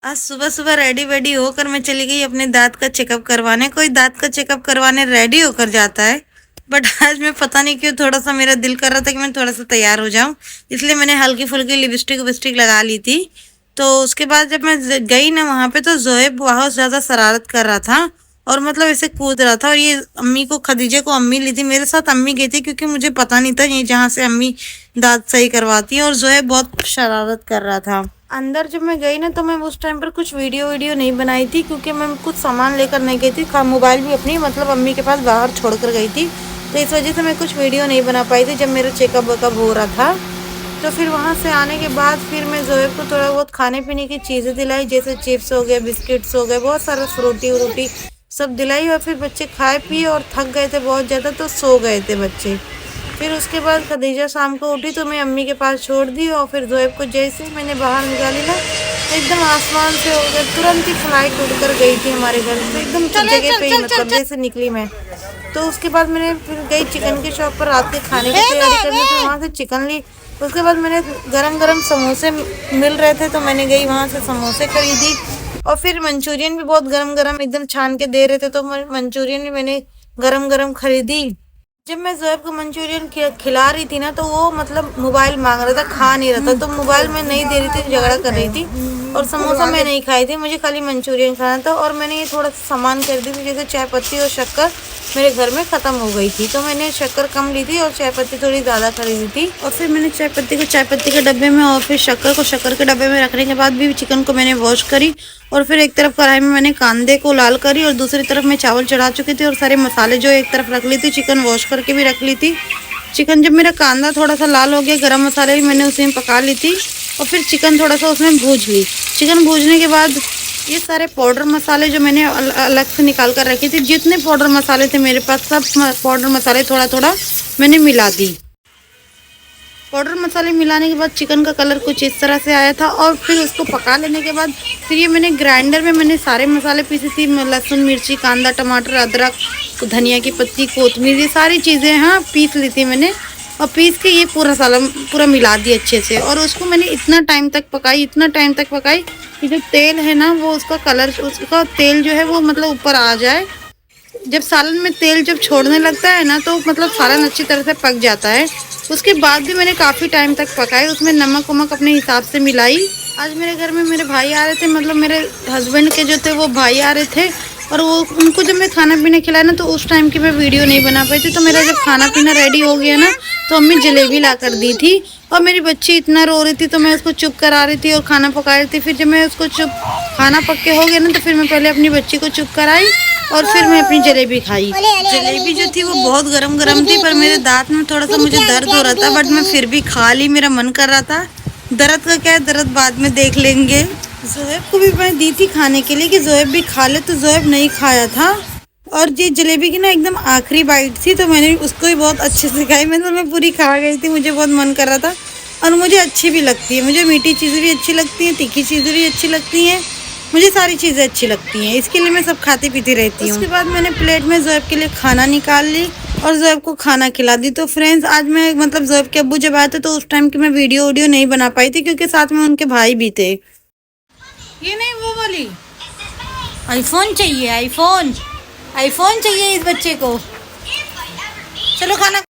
आज सुबह सुबह रेडी वेडी होकर मैं चली गई अपने दांत का चेकअप करवाने। कोई दांत का चेकअप करवाने रेडी होकर जाता है, बट आज मैं पता नहीं क्यों थोड़ा सा मेरा दिल कर रहा था कि मैं थोड़ा सा तैयार हो जाऊं, इसलिए मैंने हल्की फुल्की लिपस्टिक विपस्टिक लगा ली थी। तो उसके बाद जब मैं गई ना वहां पे, तो जोएब बहुत ज्यादा शरारत कर रहा था और मतलब ऐसे कूद रहा था। और ये अम्मी को, खदीजे को अम्मी ली थी, मेरे साथ अम्मी गई थी क्योंकि मुझे पता नहीं था ये जहाँ से अम्मी दांत सही करवाती है। और जोएब बहुत शरारत कर रहा था। अंदर जब मैं गई ना, तो मैं उस टाइम पर कुछ वीडियो नहीं बनाई थी क्योंकि मैं कुछ सामान लेकर नहीं गई थी। मोबाइल भी अपनी मतलब अम्मी के पास बाहर छोड़कर गई थी, तो इस वजह से मैं कुछ वीडियो नहीं बना पाई थी जब मेरा चेकअप वेकअप हो रहा था। तो फिर वहाँ से आने के बाद फिर मैं जोएब को थोड़ा बहुत खाने पीने की चीज़ें दिलाई, जैसे चिप्स हो गए, बिस्किट्स हो गए, बहुत सारा फ्रूटी व्रूटी सब दिलाई। और फिर बच्चे खाए पिए और थक गए थे बहुत ज़्यादा, तो सो गए थे बच्चे। फिर उसके बाद खदीजा शाम को उठी तो मैं अम्मी के पास छोड़ दी। और फिर जोएब को जैसे ही मैंने बाहर निकाली ना, तो एकदम आसमान से हो गया, तुरंत ही फ्लाइट उड़कर गई थी हमारे घर से, एकदम जगह पे ही मतलब जैसे निकली मैं। तो उसके बाद मैंने फिर गई चिकन की शॉप पर रात के खाने की तैयारी करने, फिर वहाँ से चिकन ली। उसके बाद मैंने गरम गरम समोसे मिल रहे थे तो मैंने गई वहाँ से समोसे खरीदी। और फिर मंचूरियन भी बहुत गरम गरम एकदम छान के दे रहे थे, तो मंचूरियन भी मैंने गरम गरम खरीदी। जब मैं जोएब को मंचूरियन खिला रही थी ना, तो वो मतलब मोबाइल मांग रहा था, खा नहीं रहा था। तो मोबाइल मैं नहीं दे रही थी, झगड़ा कर रही थी। और समोसा मैं नहीं खाई थी, मुझे खाली मंचूरियन खाना था। और मैंने ये थोड़ा सा सामान खरीदी थी, जैसे चाय पत्ती और शक्कर मेरे घर में ख़त्म हो गई थी, तो मैंने शक्कर कम ली थी और चाय पत्ती थोड़ी ज़्यादा खरीदी थी। और फिर मैंने चाय पत्ती को चाय पत्ती के डब्बे में और फिर शक्कर को शक्कर के डब्बे में रखने के बाद भी चिकन को मैंने वॉश करी। और फिर एक तरफ कढ़ाई में मैंने कांदे को लाल करी और दूसरी तरफ मैं चावल चढ़ा चुकी थी और सारे मसाले जो एक तरफ रख ली थी, चिकन वॉश करके भी रख ली थी। चिकन जब मेरा कांदा थोड़ा सा लाल हो गया, गरम मसाले भी मैंने उसी में पका ली थी और फिर चिकन थोड़ा सा उसमें भूज ली। चिकन भूजने के बाद ये सारे पाउडर मसाले जो मैंने अलग से निकाल कर रखी थी, जितने पाउडर मसाले थे मेरे पास, सब पाउडर मसाले थोड़ा थोड़ा मैंने मिला दी। पाउडर मसाले मिलाने के बाद चिकन का कलर कुछ इस तरह से आया था। और फिर उसको पका लेने के बाद फिर ये मैंने ग्राइंडर में मैंने सारे मसाले पीसी थी, लहसुन मिर्ची कांदा टमाटर अदरक धनिया की पत्ती कोतमीर, ये सारी चीज़ें हाँ पीस ली थी मैंने। और पीस के ये पूरा मसाला पूरा मिला दिया अच्छे से। और उसको मैंने इतना टाइम तक पकाई कि जो तेल है ना वो उसका कलर, उसका तेल जो है वो मतलब ऊपर आ जाए। जब सालन में तेल जब छोड़ने लगता है ना, तो मतलब सालन अच्छी तरह से पक जाता है। उसके बाद भी मैंने काफ़ी टाइम तक पकाई, उसमें नमक वमक अपने हिसाब से मिलाई। आज मेरे घर में मेरे भाई आ रहे थे, मतलब मेरे हस्बैंड के जो थे वो भाई आ रहे थे। और वो उनको जब मैं खाना पीना खिलाया ना, तो उस टाइम की मैं वीडियो नहीं बना पाई थी। तो मेरा जब खाना पीना रेडी हो गया ना, तो अम्मी जलेबी ला कर दी थी। और मेरी बच्ची इतना रो रही थी तो मैं उसको चुप करा रही थी और खाना पका रही थी। फिर जब मैं उसको खाना पक के हो गया ना, तो फिर मैं पहले अपनी बच्ची को चुप कराई और फिर मैं अपनी जलेबी खाई। जलेबी जो थी वो बहुत गरम गरम थी, पर मेरे दांत में थोड़ा सा मुझे दर्द हो रहा था, बट मैं फिर भी खा ली, मेरा मन कर रहा था। दर्द का क्या है, दर्द बाद में देख लेंगे। जोएब को भी मैं दी थी खाने के लिए कि जोएब भी खा ले, तो जोएब नहीं खाया था। और ये जलेबी की ना एकदम आखिरी बाइट थी, तो मैंने उसको भी बहुत अच्छे से खाई। मैं पूरी खा गई थी, मुझे बहुत मन कर रहा था। और मुझे अच्छी भी लगती है, मुझे मीठी चीज़ें भी अच्छी लगती हैं, तीखी चीज़ें भी अच्छी लगती हैं, मुझे सारी चीज़ें अच्छी लगती हैं, इसके लिए मैं सब खाती पीती रहती हूँ। उसके बाद मैंने प्लेट में जोएब के लिए खाना निकाल ली और जोएब को खाना खिला दी। तो फ्रेंड्स, आज मैं मतलब जोएब के अब्बू जब आए थे, तो उस टाइम की मैं वीडियो नहीं बना पाई थी क्योंकि साथ में उनके भाई भी थे। ये नहीं वो वाली आईफोन चाहिए, आईफोन चाहिए इस बच्चे को। चलो खाना